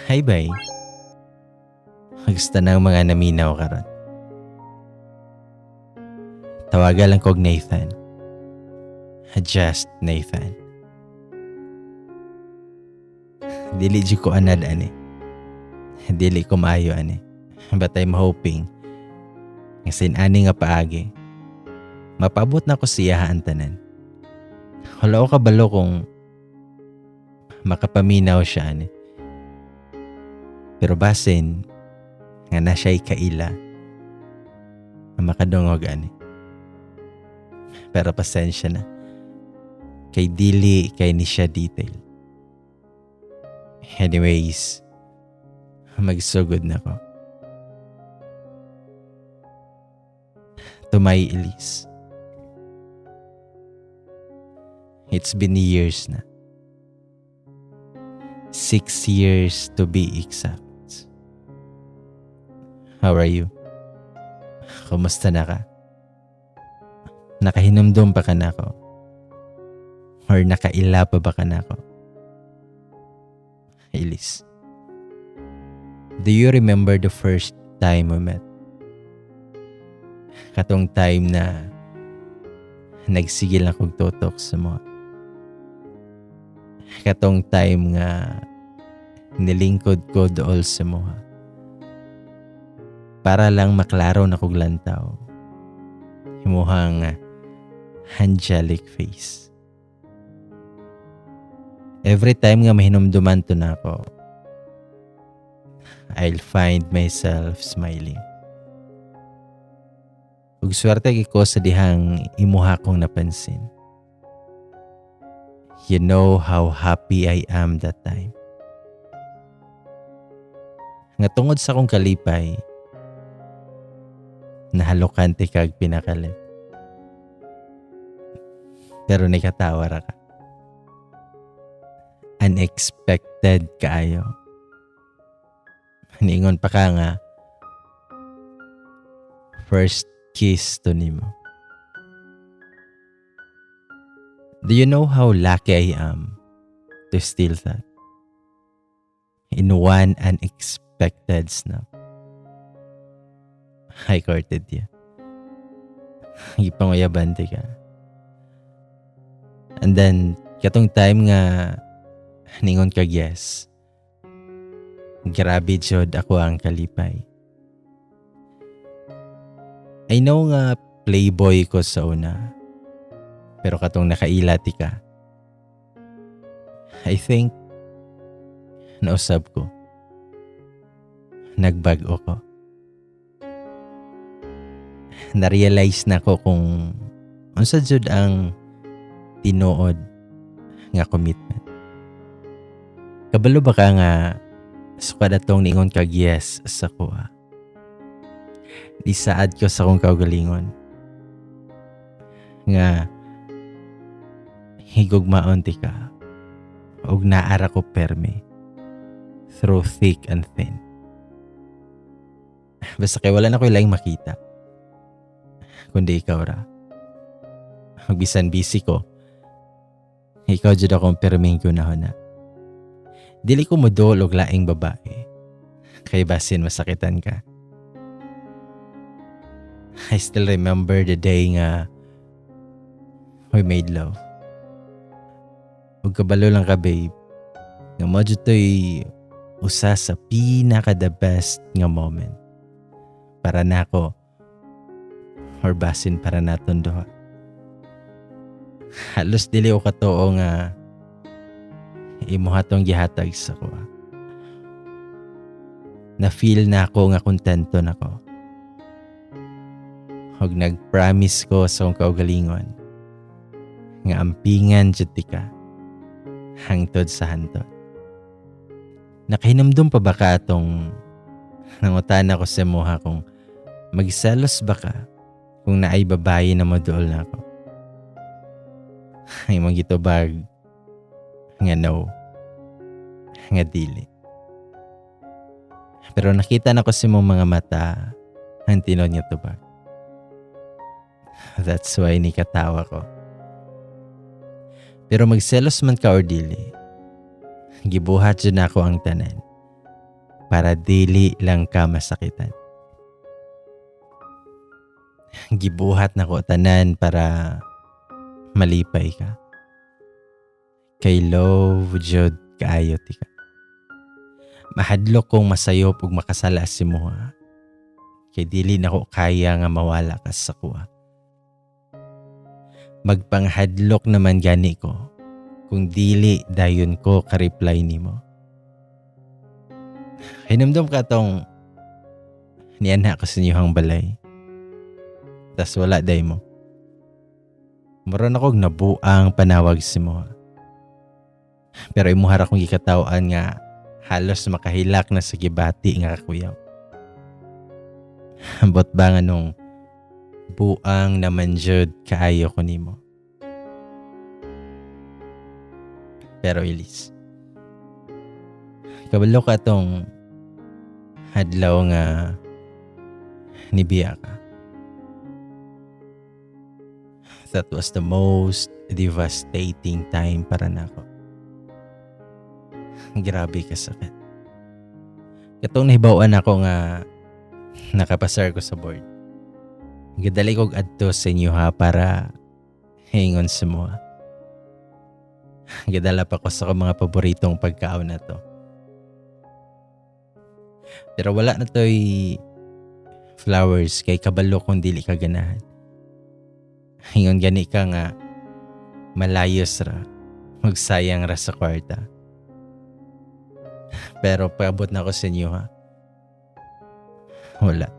Hi, bay. Gusto ng mga naminaw karon. Tawagan lang kog Nathan. Just Nathan. Dili di ko anad ani. Dili ko maayo ani. But I'm hoping nga sinani nga paagi mapabot na ko siya ang tanan. Wala ko kabalo kung makapaminaw siya ani. Pero basin nga na siya'y kaila na makadungog ani. Pero pasensya na. Kay dili kay ni siya detail. Anyways, magsugod na ko. To my Elise. It's been years na. 6 years to be exact. How are you? Kumusta na ka? Nakahinumdum pa ka na ako? Or nakaila pa ba ka na ako? Elise, do you remember the first time we met? Katong time na nagsigil akong tutok sa mo. Katong time nga nilingkod ko dool sa mo. Para lang maklaro na kog lantaw. Himuhang angelic face. Every time nga mahinumduman to na ako, I'll find myself smiling. Ug swerte ko sa dihang imuha kong napansin. You know how happy I am that time. Nga tungod sa kong kalipay, nahalukante kag pinakalit. Pero nikatawa ra ka. Unexpected kaayo. Niingon pa ka nga, first kiss to nimo. Do you know how lucky I am to steal that? In one unexpected snap. I courted you. Ipanguyabante ka. And then, katong time nga ningon kag yes. Grabe jud ako ang kalipay. I know nga playboy ko sa una. Pero katong nakailati ka. I think nausab ko. Nagbago ko. Na-realize na ko kung unsa jud ang tinuod nga commitment. Kabalo ba ka nga sukad atong ningon kag yes sa kuha? Di saad ko sa kong kaugalingon. Nga higugmaon ti ka ug naara ko perme through thick and thin. Basta kay wala na ko laing makita. Kundi ikaw ra. Magbisan busy ko. Ikaw jud akong perming kunahon na. Dili ko modol og laing babae. Kay basin masakitan ka. I still remember the day nga we made love. Ug kabalo lang ka babe. Nga mo jud to'y usa sa pinaka the best nga moment. Para nako or basin para naton duha. Halos dili ko katuo nga imuhatong gihatag sa ko. Na-feel na ako nga kontento na ko. Ug nag-promise ko sa akong kaugalingon nga ampingan jud ti ka hangtod sa hantod. Nakahinumdum pa ba ka atong nangutan ako sa moha kung magselos ba ka kung naay babae na moduol na ako? Ay magitubag nga no, nga dili. Pero nakita na ko sa mong mga mata ang tinod nga tubag. That's why nikatawa ko. Pero magselos man ka or dili, Gibuhat jud nako ang tanan para dili lang ka masakitan. Gibuhat nako tanan para malipay ka. Kay love jud kaayo ti ka. Mahadlok kong masayop ug makasala si mo ha. Kay dili nako kaya nga mawala ka sa kuha. Magpanghadlok naman gani ko kung dili dayon ko ka-reply nimo. Hinumdum ka tong niana ko sa inyong balay. Tas wala day mo. Maron akong nabuang panawag si mo. Pero imuhara kong gikatawan nga halos makahilak na sa gibati nga kakuyaw. Ambot ba nga nung buang naman jud kaayo ko nimo. Pero Elise, kabalo ka tong hadlaw nga nibiya ka. That was the most devastating time para nako. Grabe ka sakit. Katong nahibawan ako nga nakapasar ko sa board. Gadali kog adto sa inyo ha para hingon sa mo. Gadala pa ko sa mga paboritong pagkaon na to. Pero wala na to'y flowers kay kabalo kung dili ka ganahan. Hingon gani ka nga malayos ra, magsayang ra sa kwarta. Pero paabot na ko sa inyo ha. Wala.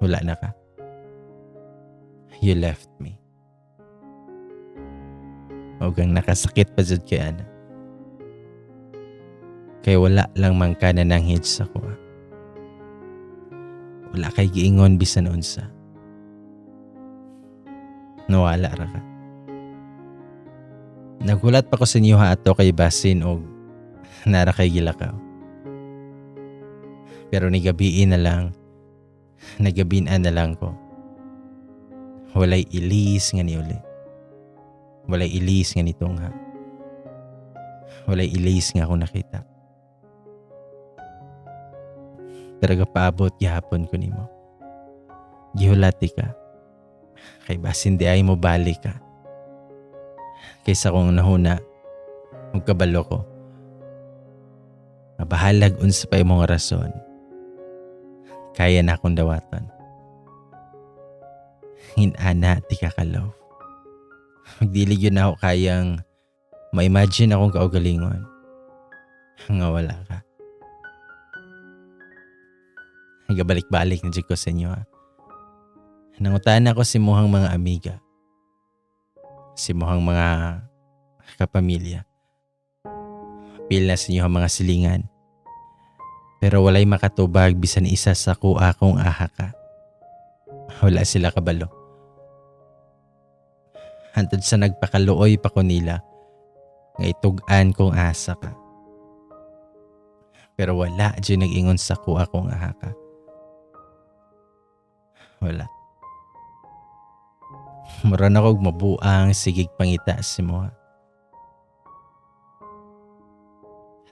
Wala na ka. You left me. Huwag nakasakit pa dyan kay Ana. Kaya wala lang man ka na nanghid sa ko. Wala kay giingon bisan unsa. Nawala ra ka. Nagulat pa ko sa inyo ha ato kay basin o nara kay gilakaw. Pero nagabiin na lang ko. Walay ilis nga ni uli. Walay ilis nga nitong ha. Walay ilis nga ako nakita. Pero gapaabot gihapon ko nimo. Gihulati ka. Kay basin di ay mo balik ka. Kaysa kong nahuna, magkabalo ko. Mabahalag unsa pa imong rason. Kaya na akong dawatan. Hinana ti kakalaw. Magdilig yun ako kayang ma-imagine akong kaugalingon. Nga wala ka. Nagabalik-balik na dyan ko sa inyo ha. Nangutaan ako si muhang mga amiga. Si muhang mga kapamilya. Pil na sa inyo mga silingan. Pero walay makatubag bisan isa sa kuha kong aha ka. Wala sila kabalo. Hantod sa nagpakaluoy pa ko nila nga itugan kong asa ka. Pero wala dyan nag-ingon sa kuha kong aha ka. Wala. Mura na kong mabuang sigig pangita si mo.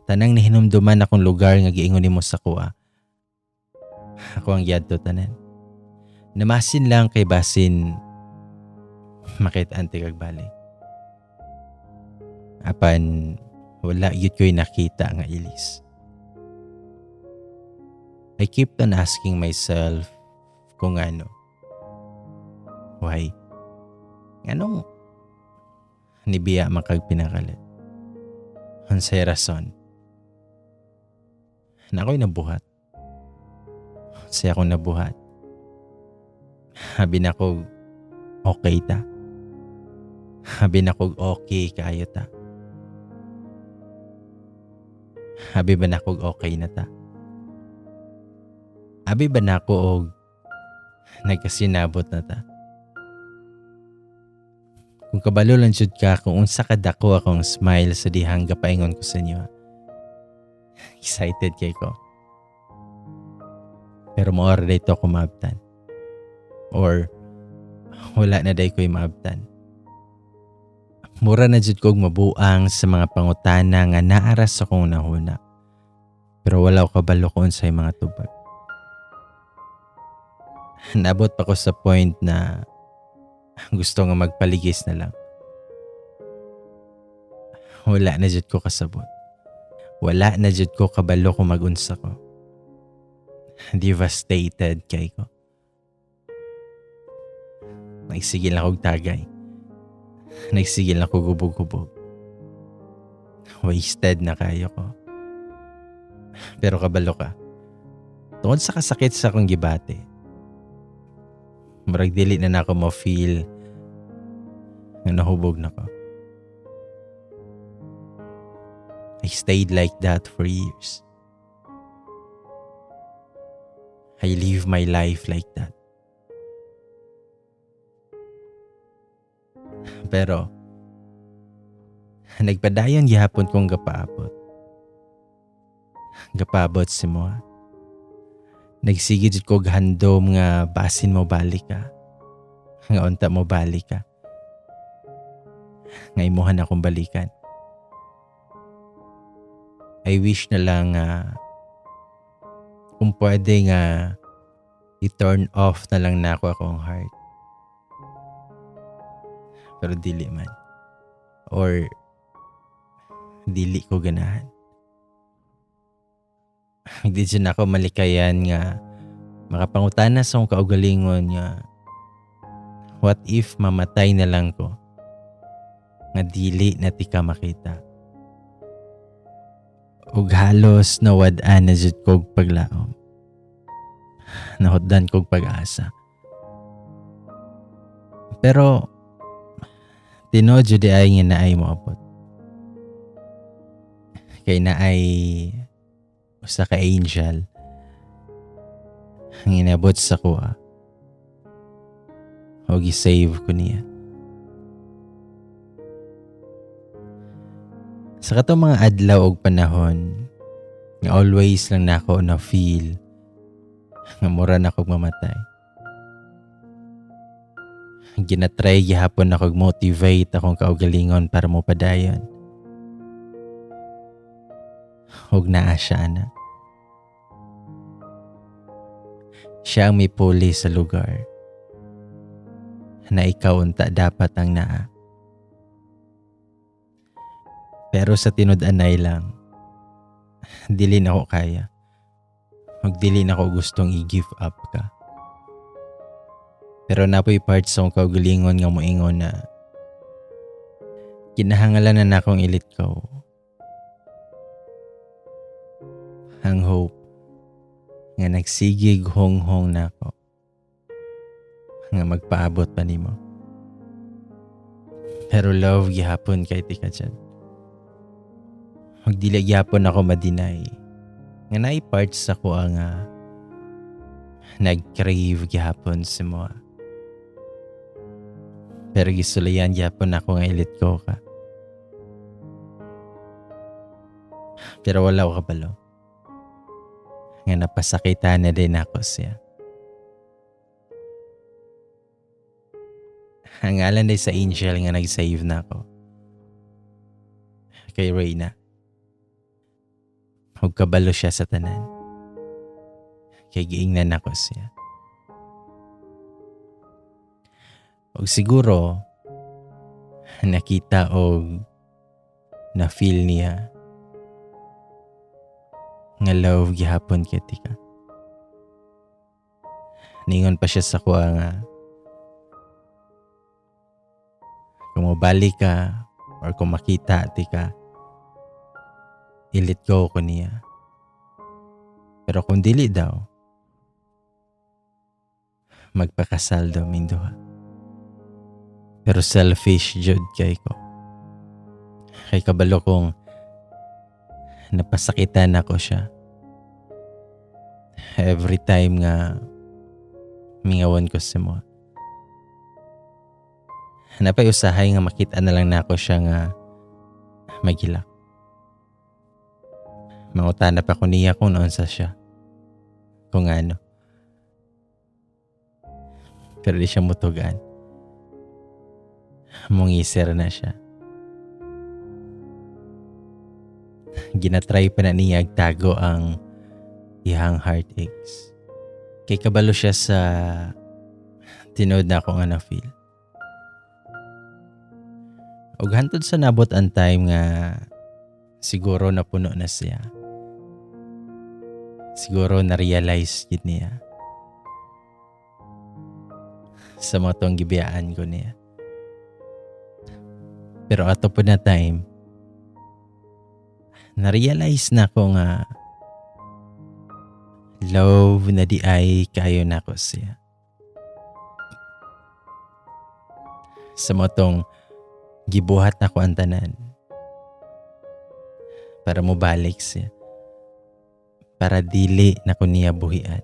Tanang nihinumduman akong lugar nga giingon nimo sa kuha. Ako ang yadto tanan. Namasin lang kay basin makitaan ti kag balik. Apan wala yun ko'y nakita nga ilis. I keep on asking myself kung ano. Why? Anong nibiya makag pinakalit? Unsay rason? Na ako'y nabuhat. Unsay akong nabuhat? Habi na ko okay ta. Habi na ko okay kaayo ta. Habi ba na ko okay na ta? Habi ba na ko og nagkasinabot na ta? Kung kabalo lang jud ka kung unsa kadako akong smile sa dihang gapaingon ko sa inyo. Excited kay ko. Pero moor dito ako maabtan. Or wala na day ko'y maabtan. Mura na jud kog mabuang sa mga pangutana nga naaras akong nahuna. Pero wala ko kabalo kung unsay mga tubag. Nabot pa ko sa point na gusto nga magpaligis na lang. Wala na jud ko kasabot. Wala na jud ko kabalo kung magunsa ko. Devastated kay ko. Nagsigil na kog tagay. Nagsigil na kog gubog-gubog. Wasted na kayo ko. Pero kabalo ka. Tungod sa kasakit sa akong gibate. Murag dili na ako ma-feel na nahubog na ko. I stayed like that for years. I live my life like that. Pero, nagpadayon gihapon kong gapaabot. Gapaabot si mo. Nagsigid ko handom nga basin mo balik ka. Nga unta mo balik ka. Nga imuhan akong balikan. I wish na lang kung pwede nga i-turn off na lang na ako akong heart. Pero dili man. Or dili ko ganahan. Hindi dyan ako malikayan nga makapangutana sa akong kaugalingon nga what if mamatay na lang ko nga dili na ti ka makita. Ug halos nawad-an na jud kog paglaom. Nahutdan kog pag-asa. Pero tinuod jud ay nga naay moabot. Kay naay usa ka angel ang inabot sa kuha. O gi-save ko niya. Sa katong mga adlaw og panahon, nga always lang nako na feel nga mura na kog mamatay. Ginatry gihapon na kog motivate akong kaugalingon para mo padayon. Huwag naa siya na. Siya ang may puli sa lugar na ikaw unta dapat ang naa. Pero sa tinud-anay lang, dili na ako kaya. Magdili na ako gustong i-give up ka. Pero napoy part sa akong kaugalingon nga moingon na kinahangalan na akong ilit ko. Ang hope nga nagsigig hong-hong na ako nga magpaabot pa nimo. Pero love gihapon kay tika dyan. Magdili gihapon ako madinay nga naay parts sa ko nga nag-crave gihapon si mo. Pero gisulayan gihapon ako nga ilit ko ka. Pero wala ko kabalo. Nga napasakitan na din ako siya. Ang ngalan din sa angel nga nag-save na ako. Kay Reyna. Huwag kabalo siya sa tanan. Kay giingnan ako siya. Huwag siguro nakita o na-feel niya nga love gihapon kiti ka. Ningon pa siya sa kuha nga kung mabalik ka or kung makita ti ka, ilit go ko niya. Pero kung dili daw, magpakasal daw minduha. Pero selfish jud kay ko. Kay kabalo kong napasakitan ako siya. Every time nga mingawan ko si mo. Napay usahay nga makita na lang na ako siya nga magilak. Mangutana pa ko niya kung noon sa siya. Kung ano. Pero di siya mutugan. Mungisir na siya. ginatry pa na niya agtago ang iyang heartaches. Kay kabalo siya sa tinood na ako nga na-feel. Ug hantod sa nabot ang time nga siguro napuno na siya. Siguro na-realize yun niya sa mga tong gibiyaan ko niya. Pero ato po na time, na-realize na ko nga love na di ay kayo na ko siya. Sa mga tong gibuhat na ko ang tanan para mo balik siya. Para dili na ko niya buhian.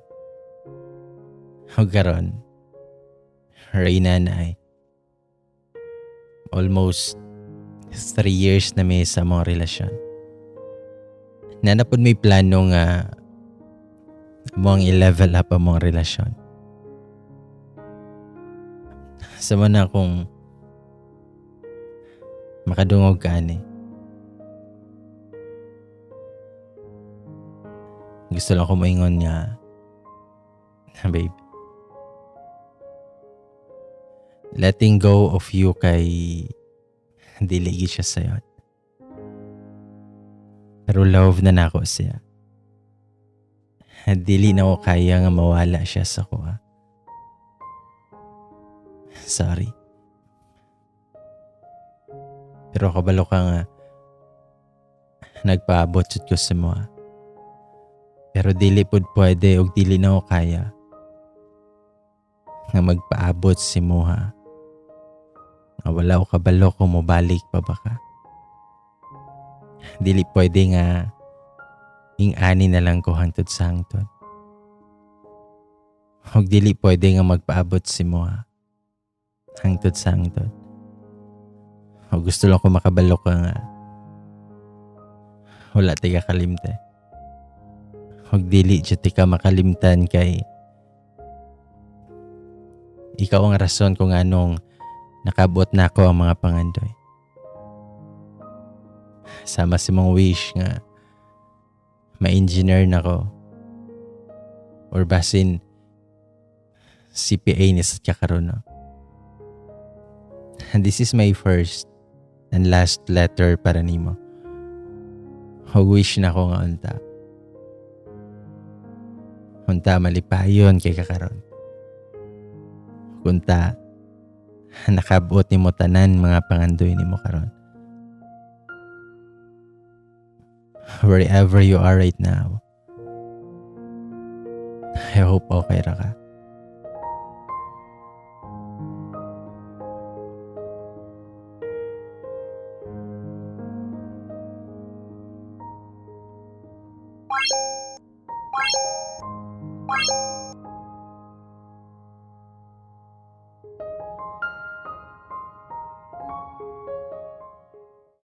O karon, Reyna na ay almost 3 years na may sa mong relasyon. Nanapod may plano nga mong i-level up ang mong relasyon. Sama na kung makadungog ka ani. Gusto lang ko maingon nga, babe, letting go of you kay dili siya sa'yo. Pero love na nako siya. Dili na ko kaya nga mawala siya sa kuha. Sorry. Pero kabalo ka nga nagpaabot jud ko sa mga. Pero dili pud pwede o dili na ko kaya nga magpaabot si Moha. Nga wala ko kabalo kung mobalik pa ba ka. Dili pwede nga ing-ani na lang ko hangtod sa hangtod. O dili pwede nga magpaabot si Moha hangtod sa hangtod. O gusto lang ko makabalo ka nga wala ti ka kalimte. Huwag dili dyan ka makalimtan kay ikaw ang rason kung anong nakabot na ako ang mga pangandoy. Sama si mong wish nga ma-engineer na ko or basin CPA ni sa kakaroon. No? And this is my first and last letter para nimo. Huwag wish na ko nga unta. Kunta malipayon kay kakaron. Kunta nakabot ni mo tanan mga pangandoy ni mo karon. Wherever you are right now, I hope okay ra ka.